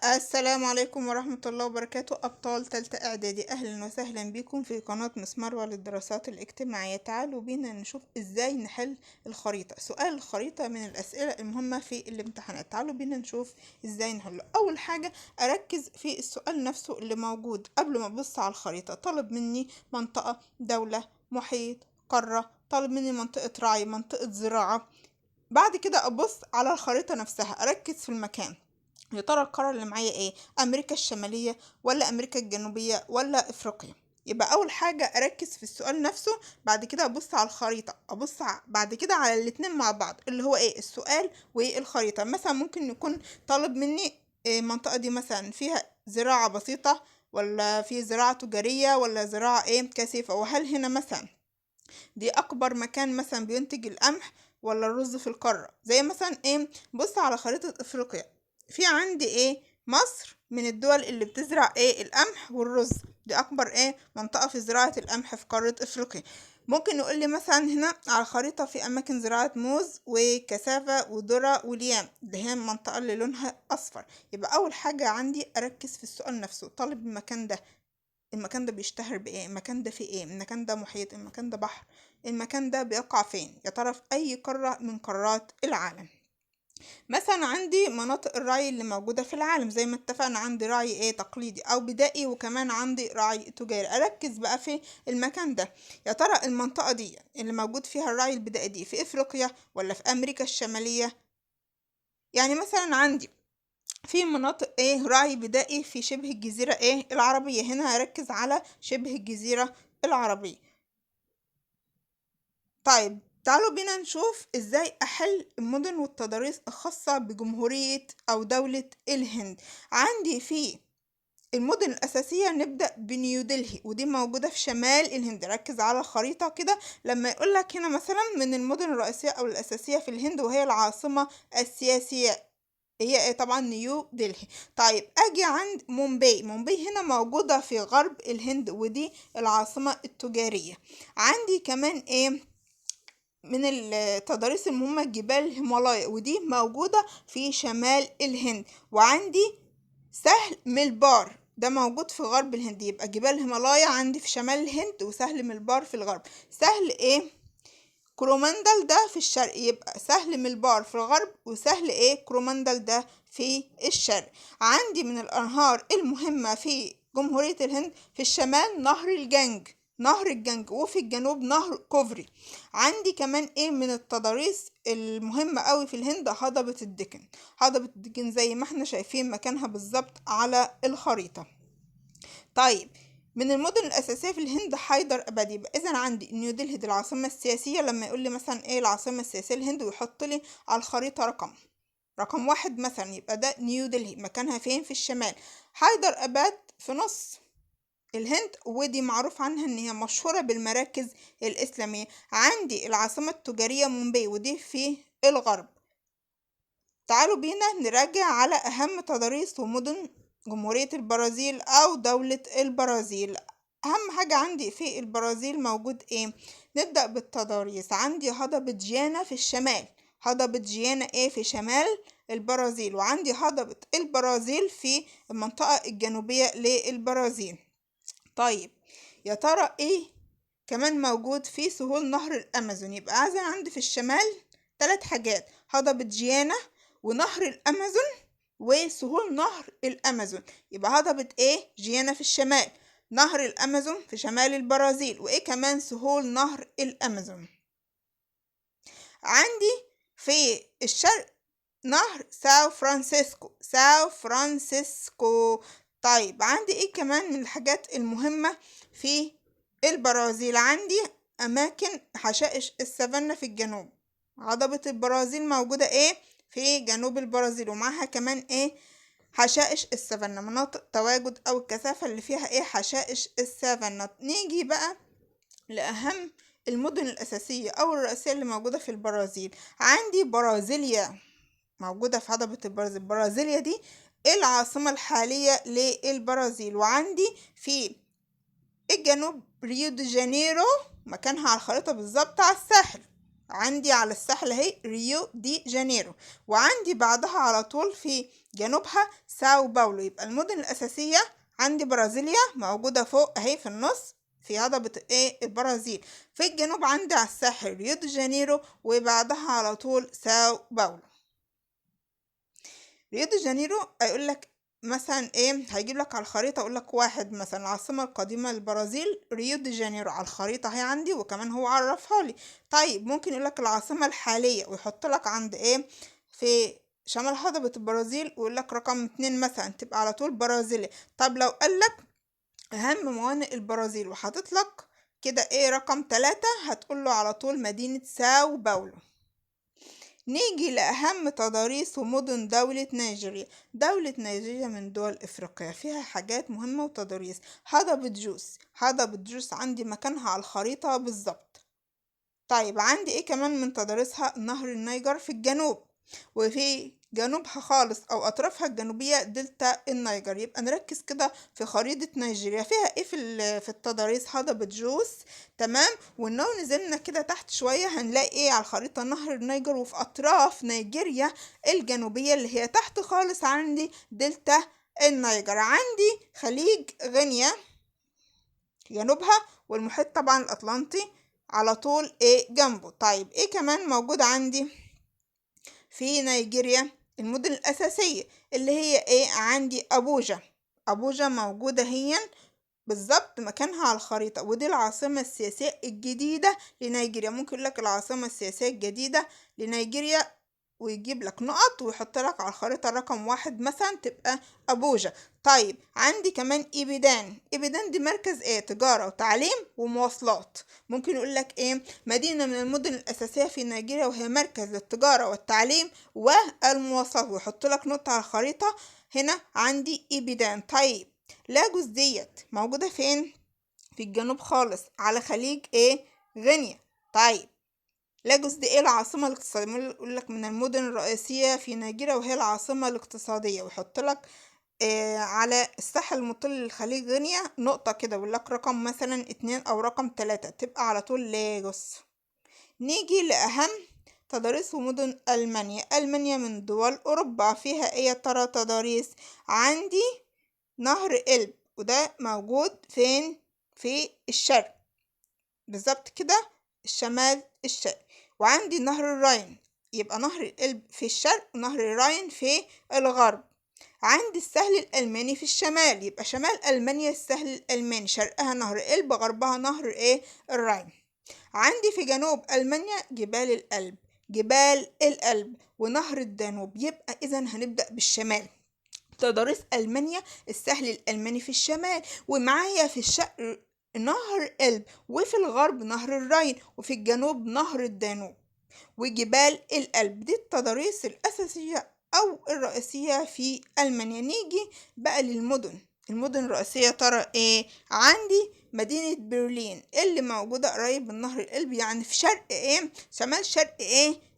السلام عليكم ورحمة الله وبركاته، أبطال تالتة إعدادي. أهلا وسهلا بكم في قناة مس مروة للدراسات الاجتماعية. تعالوا بينا نشوف إزاي نحل الخريطة. سؤال الخريطة من الأسئلة المهمة في الامتحانات. تعالوا بينا نشوف إزاي نحله. أول حاجة أركز في السؤال نفسه اللي موجود قبل ما أبص على الخريطة. طلب مني منطقة، دولة، محيط، قارة، طلب مني منطقة رعي، منطقة زراعة. بعد كده أبص على الخريطة نفسها، أركز في المكان. يا ترى القارة اللي معايا ايه؟ امريكا الشمالية ولا امريكا الجنوبية ولا افريقيا؟ يبقى اول حاجة اركز في السؤال نفسه، بعد كده ابص على الخريطة، بعد كده على الاتنين مع بعض اللي هو ايه؟ السؤال والخريطة. مثلا ممكن يكون طالب مني المنطقة دي مثلا فيها زراعة بسيطة ولا في زراعة تجارية ولا زراعة كثيفة، وهل هنا مثلا دي اكبر مكان مثلا بينتج القمح ولا الرز في القارة. زي مثلا بص على خريطة افريقيا، في عندي مصر من الدول اللي بتزرع القمح والرز. دي اكبر منطقة في زراعة القمح في قارة افريقيا. ممكن يقول لي مثلا هنا على الخريطة في اماكن زراعة موز وكسافة وذرة واليام، اللي هي المنطقة اللي لونها اصفر. يبقى اول حاجة عندي اركز في السؤال نفسه، طالب المكان ده بيشتهر بايه، المكان ده فيه ايه، المكان ده محيط، المكان ده بحر، المكان ده بيقع فين، يا ترى في اي قارة من قارات العالم. مثلا عندي مناطق الرعي اللي موجودة في العالم، زي ما اتفقنا عندي رعي تقليدي او بدائي، وكمان عندي رعي تجاري. اركز بقى في المكان ده، يا ترى المنطقة دي اللي موجود فيها الرعي البدائي دي في افريقيا ولا في امريكا الشمالية. يعني مثلا عندي في مناطق رعي بدائي في شبه الجزيرة العربية. هنا هركز على شبه الجزيرة العربية. طيب تعالوا بينا نشوف ازاي احل المدن والتضاريس الخاصة بجمهورية او دولة الهند. عندي في المدن الأساسية نبدأ بنيودلهي، ودي موجودة في شمال الهند. ركز على الخريطة كده لما يقولك هنا مثلا من المدن الرئيسية أو الأساسية في الهند، وهي العاصمة السياسية هي طبعا نيو دلهي. طيب اجي عند مومباي هنا موجودة في غرب الهند، ودي العاصمة التجارية. عندي كمان من التضاريس المهمة جبال الهيمالايا، ودي موجودة في شمال الهند. وعندي سهل ملبار، ده موجود في غرب الهند. يبقى جبال الهيمالايا عندي في شمال الهند، وسهل ملبار في الغرب. سهل كرومندل ده في الشرق، يبقى سهل ملبار في الغرب، وسهل كرومندل ده في الشرق. عندي من الأنهار المهمة في جمهورية الهند في الشمال نهر الجنج، وفي الجنوب نهر كوفري. عندي كمان من التضاريس المهمة قوي في الهند هضبة الدكن زي ما احنا شايفين مكانها بالظبط على الخريطة. طيب من المدن الأساسية في الهند حيدر أباد. يبقى إذا عندي نيو دلهي دي العاصمة السياسية. لما يقول لي مثلا العاصمة السياسية للهند ويحط لي على الخريطة رقم 1 مثلا، يبقى ده نيو دلهي مكانها فين؟ في الشمال. حيدر أباد في نص الهند، ودي معروف عنها ان هي مشهورة بالمراكز الإسلامية. عندي العاصمة التجارية مومباي، ودي في الغرب. تعالوا بينا نراجع على أهم تضاريس ومدن جمهورية البرازيل أو دولة البرازيل. أهم حاجة عندي في البرازيل موجود نبدأ بالتضاريس. عندي هضبة جيانا في الشمال، هضبة جيانا في شمال البرازيل. وعندي هضبة البرازيل في المنطقة الجنوبية للبرازيل. طيب يا ترى كمان موجود في سهول نهر الأمازون. يبقى عايزة عندي في الشمال 3 حاجات: هضبة جيانا ونهر الأمازون وسهول نهر الأمازون. يبقى هضبة جيانا في الشمال، نهر الأمازون في شمال البرازيل، كمان سهول نهر الأمازون. عندي في الشرق نهر ساو فرانسيسكو. طيب عندي كمان من الحاجات المهمة في البرازيل، عندي أماكن حشائش السافانا في الجنوب. هضبة البرازيل موجودة في جنوب البرازيل، ومعها كمان حشائش السافانا، مناطق تواجد أو الكثافة اللي فيها حشائش السافانا. نيجي بقى لأهم المدن الأساسية أو الرئيسية اللي موجودة في البرازيل. عندي برازيليا موجودة في هضبة البرازيل. برازيليا دي العاصمة الحالية للبرازيل. وعندي في الجنوب ريو دي جانيرو، مكانها على الخريطة بالظبط على الساحل. عندي على الساحل اهي ريو دي جانيرو، وعندي بعدها على طول في جنوبها ساو باولو. يبقى المدن الأساسية عندي برازيليا موجودة فوق اهي في النص في هضبة البرازيل. في الجنوب عندي على الساحل ريو دي جانيرو، وبعدها على طول ساو باولو. ريو دي جانيرو هيقول لك مثلا هيجيب لك على الخريطة، اقول لك واحد مثلا العاصمة القديمة للبرازيل ريو دي جانيرو على الخريطة هي عندي، وكمان هو عرفها لي. طيب ممكن يقول لك العاصمة الحالية ويحط لك عند في شمال هضبة البرازيل، ويقول لك رقم 2 مثلا تبقى على طول برازيليا. طب لو قال لك اهم موانئ البرازيل وحاطط لك كده رقم 3، هتقول له على طول مدينة ساو باولو. نيجي لأهم تضاريس ومدن دولة نيجيريا. دولة نيجيريا من دول إفريقيا، فيها حاجات مهمة وتضاريس. هضبة جوس عندي مكانها على الخريطة بالظبط. طيب عندي كمان من تضاريسها نهر النيجر في الجنوب، وفي جنوبها خالص او اطرافها الجنوبيه دلتا النيجر. يبقى نركز كده في خريطه نيجيريا فيها في التضاريس هضبة جوس. تمام. ولو نزلنا كده تحت شويه هنلاقي على الخريطه نهر النيجر، وفي اطراف نيجيريا الجنوبيه اللي هي تحت خالص عندي دلتا النيجر. عندي خليج غينيا جنوبها، والمحيط طبعا الأطلنطي على طول جنبه. طيب كمان موجود عندي في نيجيريا المدن الأساسية اللي هي عندي أبوجا موجودة هي بالظبط مكانها على الخريطة، ودي العاصمة السياسية الجديدة لنيجيريا. ممكن يقولك العاصمة السياسية الجديدة لنيجيريا ويجيب لك نقط ويحط لك على الخريطة رقم 1 مثلا تبقى أبوجا. طيب عندي كمان إبيدان دي مركز تجارة وتعليم ومواصلات. ممكن يقول لك مدينة من المدن الأساسية في نيجيريا وهي مركز للتجارة والتعليم والمواصلات، ويحط لك نقطة على الخريطة هنا عندي إبيدان. طيب لاجوس ديت موجودة فين؟ في الجنوب خالص على خليج غينيا. طيب لاجوس دي العاصمة الاقتصادية، يقول لك من المدن الرئيسية في نيجيريا وهي العاصمة الاقتصادية، ويحط لك على الساحل المطل للخليج غينيا نقطة كده، ويقول لك رقم مثلا 2 أو رقم 3 تبقى على طول لاجوس. نيجي لأهم تضاريس ومدن ألمانيا من دول أوروبا، فيها يا ترى تضاريس؟ عندي نهر إلب، وده موجود فين؟ في الشرق بالظبط كده، الشمال الشرقي. وعندي نهر الراين، يبقى نهر الإلب في الشرق ونهر الراين في الغرب. عندي السهل الألماني في الشمال، يبقى شمال ألمانيا السهل الألماني، شرقها نهر إلب غربها نهر الراين. عندي في جنوب ألمانيا جبال الألب ونهر الدانوب. يبقى إذا هنبدأ بالشمال، تضاريس ألمانيا السهل الألماني في الشمال، ومعايا في الشرق نهر إلب، وفي الغرب نهر الراين، وفي الجنوب نهر الدانوب وجبال الألب. دي التضاريس الأساسية أو الرئيسية في ألمانيا. نيجي بقى المدن الرئيسية ترى عندي مدينة برلين اللي موجودة قريب من نهر الإلب، يعني في شرق شمال شرق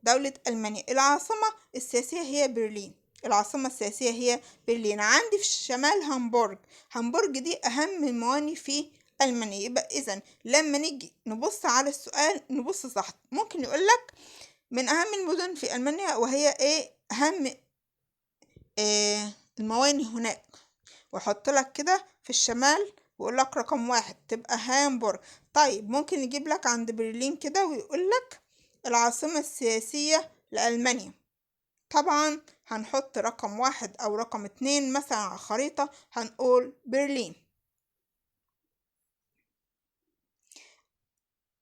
دولة ألمانيا. العاصمة السياسية هي برلين. عندي في الشمال هامبورج دي أهم الموانئ في ألمانيا. يبقى إذا لما نيجي نبص على السؤال نبص صح. ممكن يقولك من أهم المدن في ألمانيا وهي أهم الموانئ هناك، وأحط لك كده في الشمال ويقول لك رقم 1 تبقى هامبورغ. طيب ممكن يجيب لك عند برلين كده ويقول لك العاصمة السياسية لألمانيا. طبعا هنحط رقم 1 أو رقم 2 مثلا على الخريطة، هنقول برلين.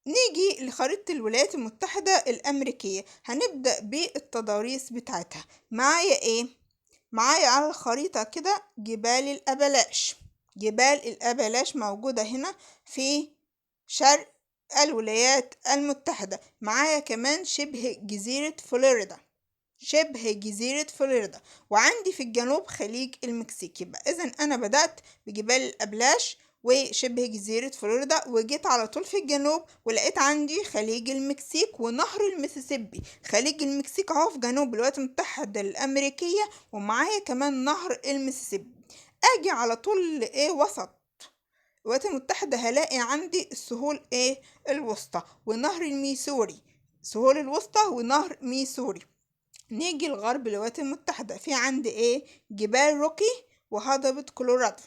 نيجي لخريطة الولايات المتحدة الأمريكية، هنبدأ بالتضاريس بتاعتها. معايا على الخريطة كده جبال الأبلاش موجودة هنا في شرق الولايات المتحدة. معايا كمان شبه جزيرة فلوريدا، وعندي في الجنوب خليج المكسيك. يبقى إذن أنا بدأت بجبال الأبلاش وشبه جزيرة فلوريدا، وجيت على طول في الجنوب ولقيت عندي خليج المكسيك ونهر المسيسيبي. خليج المكسيك اهو في جنوب الولايات المتحدة الأمريكية، ومعايا كمان نهر المسيسيبي. أجي على طول وسط الولايات المتحدة هلاقي عندي السهول الوسطى ونهر الميسوري السهول الوسطى ونهر ميسوري. نيجي الغرب الولايات المتحدة، في عندي ايه؟ جبال روكي وهضبة كولورادو.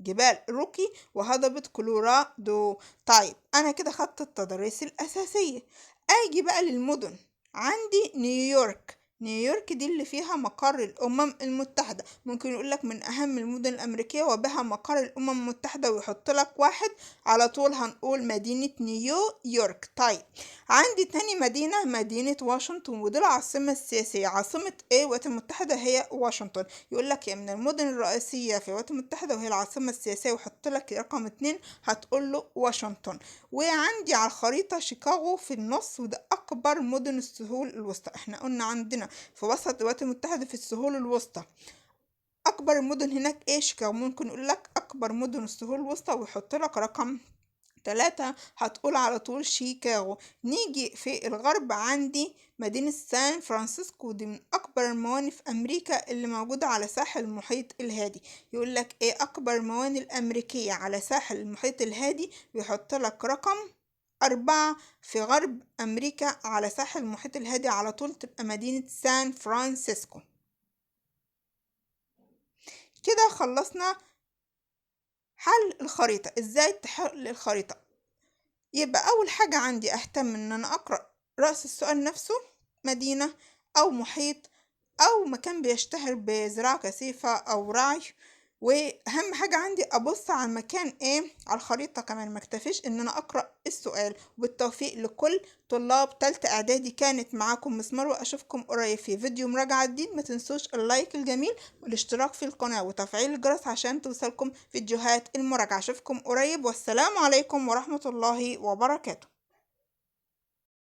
جبال روكي وهضبة كولورادو. طيب أنا كده خدت التضاريس الأساسية. أجي بقى للمدن، عندي نيويورك. نيويورك دي اللي فيها مقر الأمم المتحدة، ممكن يقولك من أهم المدن الأمريكية وبها مقر الأمم المتحدة ويحط لك واحد على طول، هنقول مدينة نيويورك. طيب عندي تاني مدينة، مدينة واشنطن، ودي العاصمة السياسية. عاصمة ايه الولايات المتحدة؟ هي واشنطن. يقول لك من المدن الرئيسية في الولايات المتحدة وهي العاصمة السياسية، ويحط لك رقم 2 هتقول له واشنطن. وعندي على الخريطة شيكاغو في النص، وده أكبر مدن السهول الوسطى. احنا قلنا عندنا في وسط الولايات المتحدة في السهول الوسطى أكبر المدن هناك ايه؟ شيكاغو. ممكن يقول لك أكبر مدن السهول الوسطى ويحط لك رقم 3 هتقول على طول شيكاغو. نيجي في الغرب، عندي مدينة سان فرانسيسكو، دي من أكبر الموانئ في أمريكا اللي موجودة على ساحل المحيط الهادي. يقول لك إيه أكبر الموانئ الأمريكية على ساحل المحيط الهادي، ويحط لك رقم 4 في غرب أمريكا على ساحل المحيط الهادي على طول تبقى مدينة سان فرانسيسكو. كده خلصنا حل الخريطة. إزاي تحل الخريطة؟ يبقى أول حاجة عندي أهتم إن أنا أقرأ رأس السؤال نفسه، مدينة أو محيط أو مكان بيشتهر بزراعة كثيفة أو رعي. وأهم حاجة عندي أبص على المكان إيه على الخريطة كمان، مكتفيش إن أنا أقرأ السؤال. وبالتوفيق لكل طلاب تالتة إعدادي، كانت معاكم مسمار، وأشوفكم قريب في فيديو مراجعة جديد. ما تنسوش اللايك الجميل والاشتراك في القناة وتفعيل الجرس عشان توصلكم فيديوهات المراجعة. أشوفكم قريب، والسلام عليكم ورحمة الله وبركاته.